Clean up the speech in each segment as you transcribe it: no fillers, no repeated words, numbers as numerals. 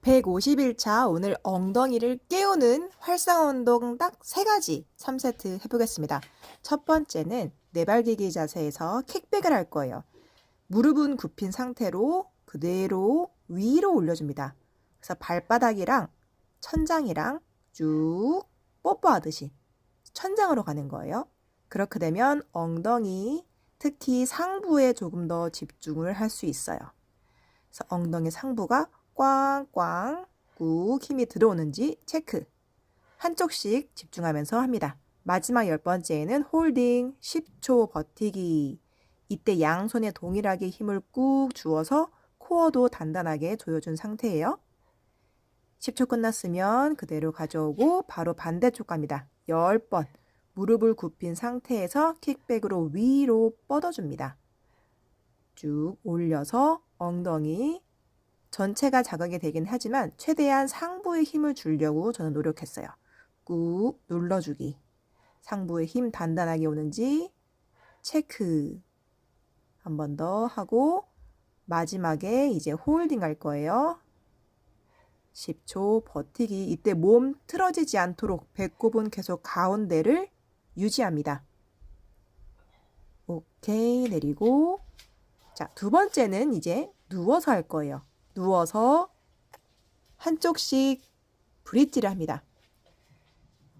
151차 오늘 엉덩이를 깨우는 활성화 운동 딱 3가지 3세트 해보겠습니다. 첫 번째는 내발기기 자세에서 킥백을 할 거예요. 무릎은 굽힌 상태로 그대로 위로 올려줍니다. 그래서 발바닥이랑 천장이랑 쭉 뽀뽀하듯이 천장으로 가는 거예요. 그렇게 되면 엉덩이, 특히 상부에 조금 더 집중을 할 수 있어요. 그래서 엉덩이 상부가 꽝꽝 꾹 힘이 들어오는지 체크. 한쪽씩 집중하면서 합니다. 마지막 10번째에는 홀딩 10초 버티기. 이때 양손에 동일하게 힘을 꾹 주어서 코어도 단단하게 조여준 상태예요. 10초 끝났으면 그대로 가져오고 바로 반대쪽 갑니다. 10번. 무릎을 굽힌 상태에서 킥백으로 위로 뻗어줍니다. 쭉 올려서 엉덩이 전체가 자극이 되긴 하지만 최대한 상부에 힘을 주려고 저는 노력했어요. 꾹 눌러주기. 상부에 힘 단단하게 오는지 체크. 한 번 더 하고 마지막에 이제 홀딩 할 거예요. 10초 버티기. 이때 몸 틀어지지 않도록 배꼽은 계속 가운데를 유지합니다. 오케이, 내리고. 자, 두 번째는 이제 누워서 할 거예요. 누워서 한쪽씩 브릿지를 합니다.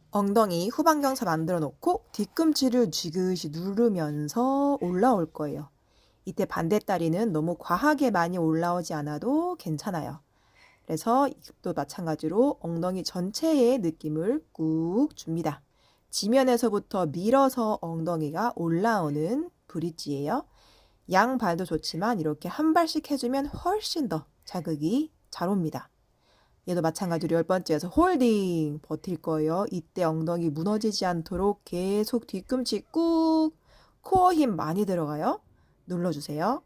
엉덩이 후방경사 만들어 놓고 뒤꿈치를 지그시 누르면서 올라올 거예요. 이때 반대다리는 너무 과하게 많이 올라오지 않아도 괜찮아요. 그래서 이것도 마찬가지로 엉덩이 전체의 느낌을 꾹 줍니다. 지면에서부터 밀어서 엉덩이가 올라오는 브릿지예요. 양발도 좋지만 이렇게 한 발씩 해주면 훨씬 더 자극이 잘 옵니다. 얘도 마찬가지로 10번째에서 홀딩 버틸 거예요. 이때 엉덩이 무너지지 않도록 계속 뒤꿈치 꾹, 코어 힘 많이 들어가요. 눌러주세요.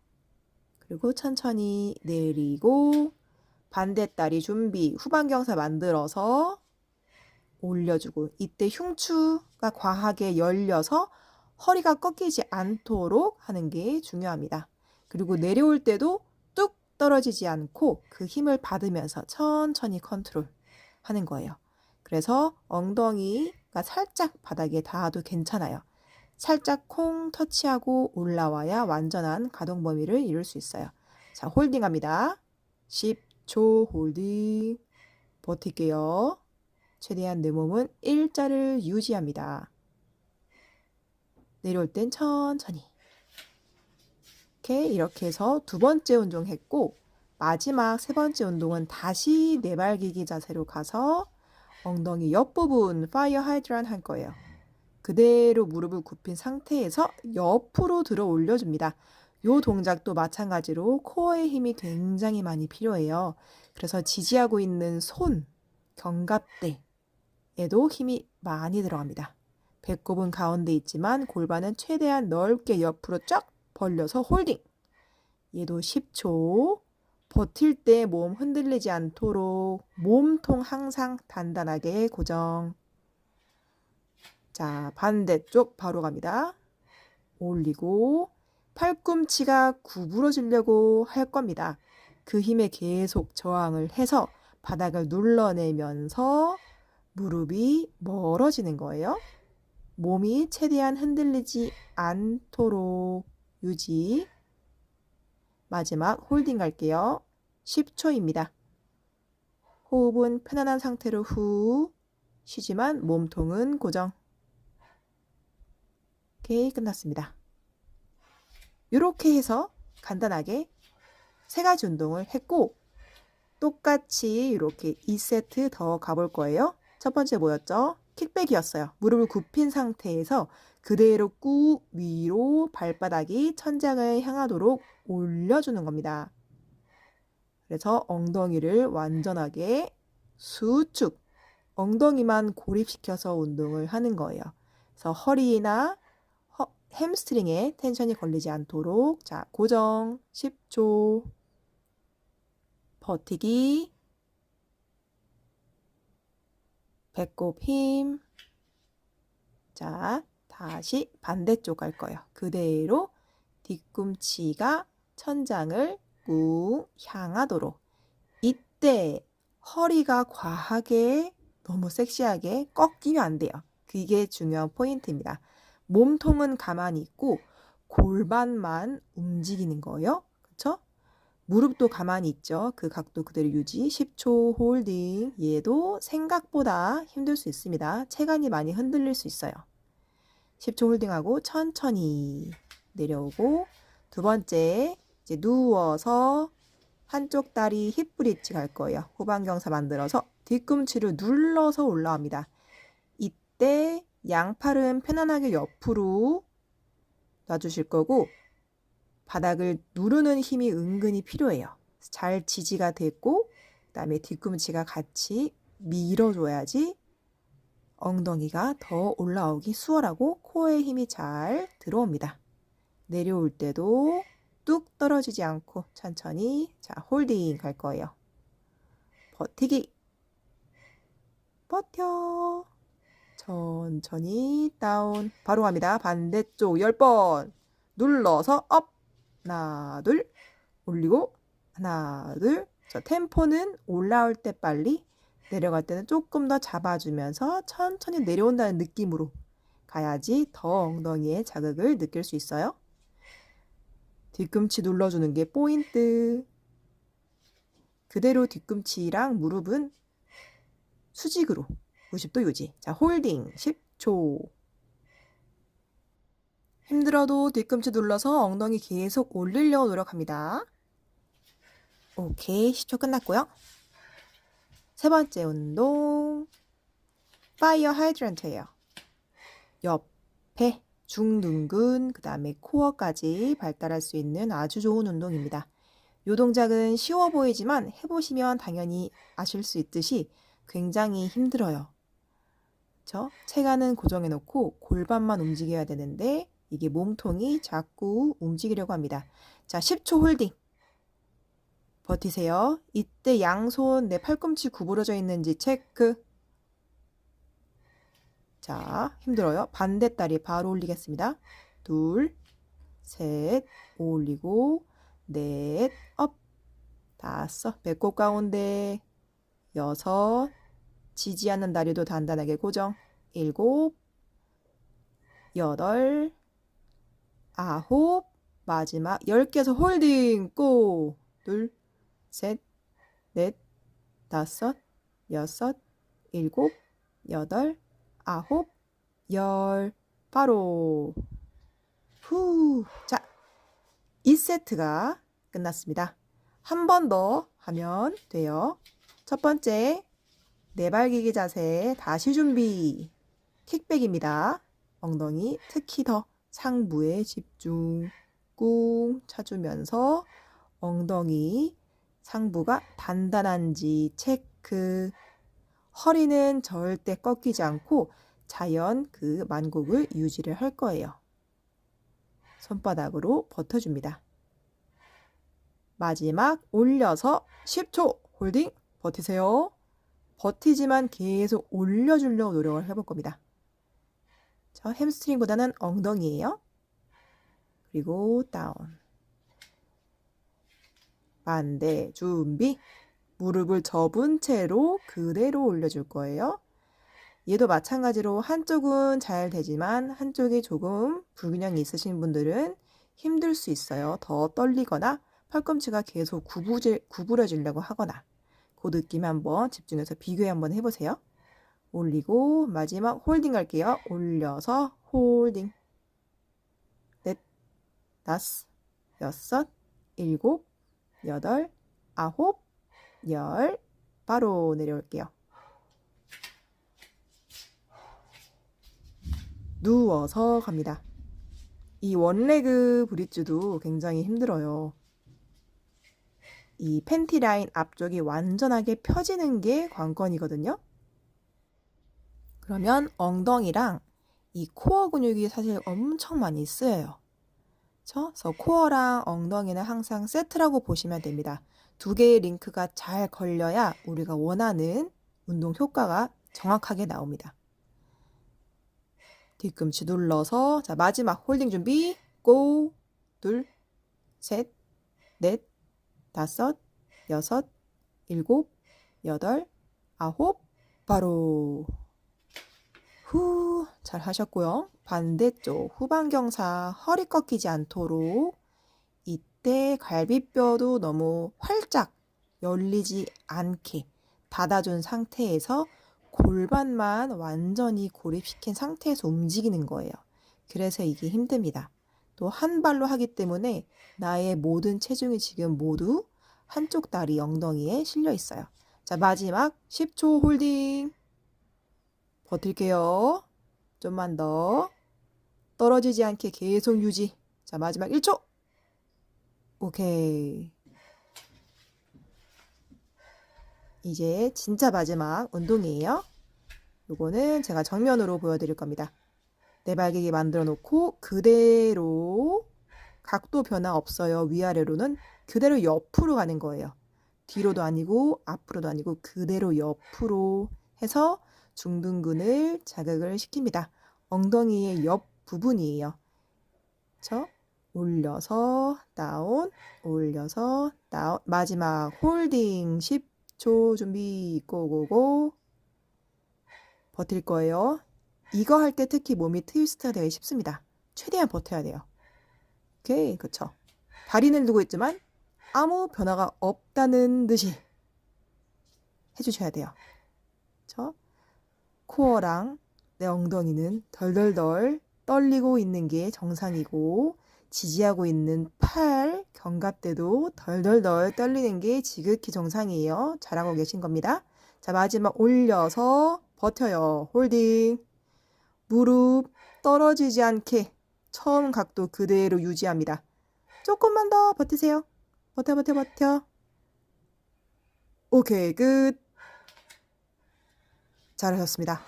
그리고 천천히 내리고 반대다리 준비, 후방경사 만들어서 올려주고 이때 흉추가 과하게 열려서 허리가 꺾이지 않도록 하는 게 중요합니다. 그리고 내려올 때도 뚝 떨어지지 않고 그 힘을 받으면서 천천히 컨트롤 하는 거예요. 그래서 엉덩이가 살짝 바닥에 닿아도 괜찮아요. 살짝 콩 터치하고 올라와야 완전한 가동 범위를 이룰 수 있어요. 자, 홀딩 합니다. 10초 홀딩 버틸게요. 최대한 내 몸은 일자를 유지합니다. 내려올 땐 천천히. 이렇게 해서 두 번째 운동 했고 마지막 세 번째 운동은 다시 내발기기 자세로 가서 엉덩이 옆부분 파이어 하이드란 할 거예요. 그대로 무릎을 굽힌 상태에서 옆으로 들어 올려줍니다. 이 동작도 마찬가지로 코어의 힘이 굉장히 많이 필요해요. 그래서 지지하고 있는 손, 견갑대에도 힘이 많이 들어갑니다. 배꼽은 가운데 있지만 골반은 최대한 넓게 옆으로 쫙 벌려서 홀딩. 얘도 10초. 버틸 때 몸 흔들리지 않도록 몸통 항상 단단하게 고정. 자, 반대쪽 바로 갑니다. 올리고 팔꿈치가 구부러지려고 할 겁니다. 그 힘에 계속 저항을 해서 바닥을 눌러내면서 무릎이 멀어지는 거예요. 몸이 최대한 흔들리지 않도록 유지. 마지막 홀딩 갈게요. 10초입니다. 호흡은 편안한 상태로 후 쉬지만 몸통은 고정. 오케이, 끝났습니다. 이렇게 해서 간단하게 3가지 운동을 했고 똑같이 이렇게 2세트 더 가볼 거예요. 첫 번째 뭐였죠? 킥백이었어요. 무릎을 굽힌 상태에서 그대로 꾹 위로 발바닥이 천장을 향하도록 올려주는 겁니다. 그래서 엉덩이를 완전하게 수축, 엉덩이만 고립시켜서 운동을 하는 거예요. 그래서 허리나 햄스트링에 텐션이 걸리지 않도록 자, 고정 10초 버티기 배꼽 힘. 자, 다시 반대쪽 갈 거예요. 그대로 뒤꿈치가 천장을 꾹 향하도록. 이때 허리가 과하게 너무 섹시하게 꺾이면 안 돼요. 그게 중요한 포인트입니다. 몸통은 가만히 있고 골반만 움직이는 거예요. 그렇죠? 무릎도 가만히 있죠. 그 각도 그대로 유지. 10초 홀딩. 얘도 생각보다 힘들 수 있습니다. 체간이 많이 흔들릴 수 있어요. 10초 홀딩하고 천천히 내려오고, 두 번째 이제 누워서 한쪽 다리 힙 브릿지 갈 거예요. 후방경사 만들어서 뒤꿈치를 눌러서 올라옵니다. 이때 양팔은 편안하게 옆으로 놔주실 거고 바닥을 누르는 힘이 은근히 필요해요. 잘 지지가 됐고 그다음에 뒤꿈치가 같이 밀어줘야지 엉덩이가 더 올라오기 수월하고 코어에 힘이 잘 들어옵니다. 내려올 때도 뚝 떨어지지 않고 천천히 자 홀딩 갈 거예요. 버티기 버텨 천천히 다운 바로 갑니다. 반대쪽 10번 눌러서 업 하나 둘 올리고 하나 둘 자 템포는 올라올 때 빨리 내려갈 때는 조금 더 잡아주면서 천천히 내려온다는 느낌으로 가야지 더 엉덩이에 자극을 느낄 수 있어요. 뒤꿈치 눌러주는 게 포인트. 그대로 뒤꿈치랑 무릎은 수직으로 90도 유지. 자, 홀딩 10초. 힘들어도 뒤꿈치 눌러서 엉덩이 계속 올리려고 노력합니다. 오케이, 10초 끝났고요. 세 번째 운동, 파이어 하이드런트예요. 옆에 중둔근, 그 다음에 코어까지 발달할 수 있는 아주 좋은 운동입니다. 이 동작은 쉬워 보이지만 해보시면 당연히 아실 수 있듯이 굉장히 힘들어요. 그렇죠? 체간은 고정해 놓고 골반만 움직여야 되는데 이게 몸통이 자꾸 움직이려고 합니다. 자, 10초 홀딩. 버티세요. 이때 양손 내 팔꿈치 구부러져 있는지 체크. 자, 힘들어요. 반대다리 바로 올리겠습니다. 둘, 셋, 올리고 넷, 업, 다섯, 배꼽 가운데, 여섯, 지지 않는 다리도 단단하게 고정, 일곱, 여덟, 아홉, 마지막 10개에서 홀딩, 고! 둘, 셋, 넷, 다섯, 여섯, 일곱, 여덟, 아홉, 열, 바로. 후. 자, 2세트가 끝났습니다. 한 번 더 하면 돼요. 첫 번째, 네발기기 자세 다시 준비. 킥백입니다. 엉덩이 특히 더 상부에 집중. 꾹 차주면서 엉덩이 상부가 단단한지 체크. 허리는 절대 꺾이지 않고 자연 그 만곡을 유지를 할 거예요. 손바닥으로 버텨줍니다. 마지막 올려서 10초 홀딩 버티세요. 버티지만 계속 올려주려고 노력을 해볼 겁니다. 저 햄스트링보다는 엉덩이에요. 그리고 다운. 반대 준비. 무릎을 접은 채로 그대로 올려줄 거예요. 얘도 마찬가지로 한쪽은 잘 되지만 한쪽이 조금 불균형이 있으신 분들은 힘들 수 있어요. 더 떨리거나 팔꿈치가 계속 구부러지려고 하거나 그 느낌 한번 집중해서 비교 한번 해보세요. 올리고 마지막 홀딩 할게요. 올려서 홀딩. 넷, 다섯, 여섯, 일곱, 여덟, 아홉, 열. 바로 내려올게요. 누워서 갑니다. 이 원레그 브릿지도 굉장히 힘들어요. 이 팬티 라인 앞쪽이 완전하게 펴지는 게 관건이거든요. 그러면 엉덩이랑 이 코어 근육이 사실 엄청 많이 쓰여요. 그래서 코어랑 엉덩이는 항상 세트라고 보시면 됩니다. 두 개의 링크가 잘 걸려야 우리가 원하는 운동 효과가 정확하게 나옵니다. 뒤꿈치 눌러서 자 마지막 홀딩 준비 고! 둘, 셋, 넷, 다섯, 여섯, 일곱, 여덟, 아홉, 바로. 후, 잘 하셨고요. 반대쪽 후방경사 허리 꺾이지 않도록 이때 갈비뼈도 너무 활짝 열리지 않게 닫아준 상태에서 골반만 완전히 고립시킨 상태에서 움직이는 거예요. 그래서 이게 힘듭니다. 또 한 발로 하기 때문에 나의 모든 체중이 지금 모두 한쪽 다리 엉덩이에 실려 있어요. 자, 마지막 10초 홀딩. 버틸게요. 좀만 더. 떨어지지 않게 계속 유지. 자, 마지막 1초. 오케이. 이제 진짜 마지막 운동이에요. 요거는 제가 정면으로 보여드릴 겁니다. 내발기기 만들어 놓고 그대로 각도 변화 없어요. 위아래로는 그대로 옆으로 가는 거예요. 뒤로도 아니고 앞으로도 아니고 그대로 옆으로 해서 중둔근을 자극을 시킵니다. 엉덩이의 옆 부분이에요. 그렇죠? 올려서 다운, 올려서 다운. 마지막 홀딩 10초 준비 고고고. 버틸 거예요. 이거 할 때 특히 몸이 트위스트가 되기 쉽습니다. 최대한 버텨야 돼요. 오케이, 그쵸. 다리는 두고 있지만 아무 변화가 없다는 듯이 해주셔야 돼요. 그쵸? 코어랑 내 엉덩이는 덜덜덜 떨리고 있는 게 정상이고 지지하고 있는 팔, 견갑대도 덜덜덜 떨리는 게 지극히 정상이에요. 잘하고 계신 겁니다. 자, 마지막 올려서 버텨요. 홀딩. 무릎 떨어지지 않게 처음 각도 그대로 유지합니다. 조금만 더 버티세요. 버텨. 오케이, 끝. 잘하셨습니다.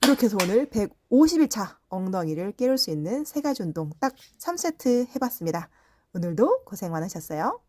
이렇게 해서 오늘 150일차 엉덩이를 깨울 수 있는 세 가지 운동 딱 3세트 해봤습니다. 오늘도 고생 많으셨어요.